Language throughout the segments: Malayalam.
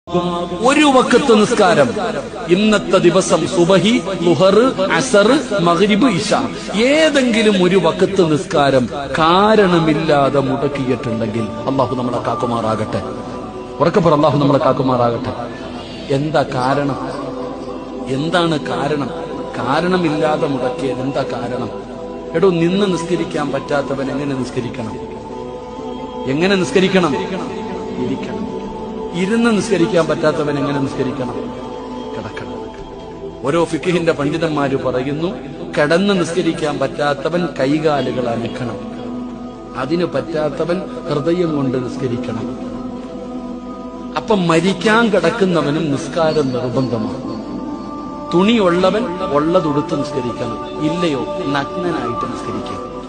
ഒരു വഖത്ത് നിസ്കാരം ഇന്നത്തെ ദിവസം സുബഹി, ളുഹർ, അസർ, മഗ്രിബ്, ഇശ ഏതെങ്കിലും ഒരു വഖത്ത് നിസ്കാരം കാരണമില്ലാതെ മുടക്കിയിട്ടുണ്ടെങ്കിൽ അല്ലാഹു നമ്മളെ കാക്കുമാറാകട്ടെ. ഉറക്കപ്പുറ അല്ലാഹു നമ്മളെ കാക്കുമാറാകട്ടെ. എന്താ കാരണം? എന്താണ് കാരണം? കാരണമില്ലാതെ മുടക്കിയത് എന്താ കാരണം? എടോ, നിന്ന് നിസ്കരിക്കാൻ പറ്റാത്തവൻ എങ്ങനെ നിസ്കരിക്കണം? എങ്ങനെ നിസ്കരിക്കണം? ഇരിക്കണം. ഇരുന്ന് നിസ്കരിക്കാൻ പറ്റാത്തവൻ എങ്ങനെ നിസ്കരിക്കണം? കിടക്കണം. ഓരോ ഫിഖിന്റെ പണ്ഡിതന്മാര് പറയുന്നു, കിടന്ന് നിസ്കരിക്കാൻ പറ്റാത്തവൻ കൈകാലുകൾ അനക്കണം, അതിന് പറ്റാത്തവൻ ഹൃദയം കൊണ്ട് നിസ്കരിക്കണം. അപ്പം മരിക്കാൻ കിടക്കുന്നവനും നിസ്കാരം നിർബന്ധമാണ്. തുണിയുള്ളവൻ ഉള്ളതുടുത്ത് നിസ്കരിക്കണം. ഇല്ലയോ നഗ്നനായിട്ട് നിസ്കരിക്കാം.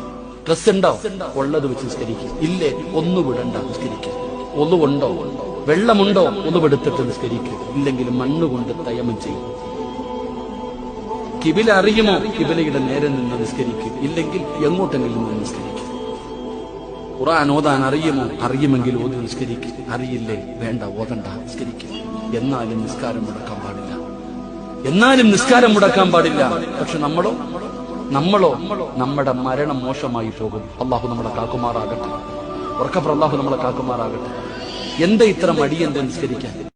ഡ്രസ് ഉണ്ടോ? ഉള്ളത് വെച്ച് നിസ്കരിക്കും. ഇല്ലേ ഒന്നു വിടണ്ട നിസ്കരിക്കും. ഒന്നുണ്ടോ? വെള്ളമുണ്ടോ? ഒന്നുപെടുത്തിട്ട് നിസ്കരിക്കും. ഇല്ലെങ്കിൽ മണ്ണുകൊണ്ട് തയമം ചെയ്യും. കിബില അറിയുമോ? കിബിലയുടെ നേരെ നിന്ന് നിസ്കരിക്കും. ഇല്ലെങ്കിൽ എങ്ങോട്ടെങ്കിലും നിന്ന് നിസ്കരിക്കും. ഖുർആൻ ഓതാൻ അറിയുമോ? അറിയുമെങ്കിൽ ഓതി നിസ്കരിക്കും. അറിയില്ലേ? വേണ്ട, ഓതണ്ട, നിസ്കരിക്കും. എന്നാലും നിസ്കാരം മുടക്കാൻ പാടില്ല. പക്ഷെ നമ്മളോ നമ്മുടെ മരണം മോശമായി പോകും. അള്ളാഹു നമ്മളെ കാക്കുമാറാകട്ടെ. ഉറക്കപ്പുറം അള്ളാഹു നമ്മളെ കാക്കുമാറാകട്ടെ. എന്താ ഇത്ര മടിയെന്താ നിസ്കരിക്കാൻ?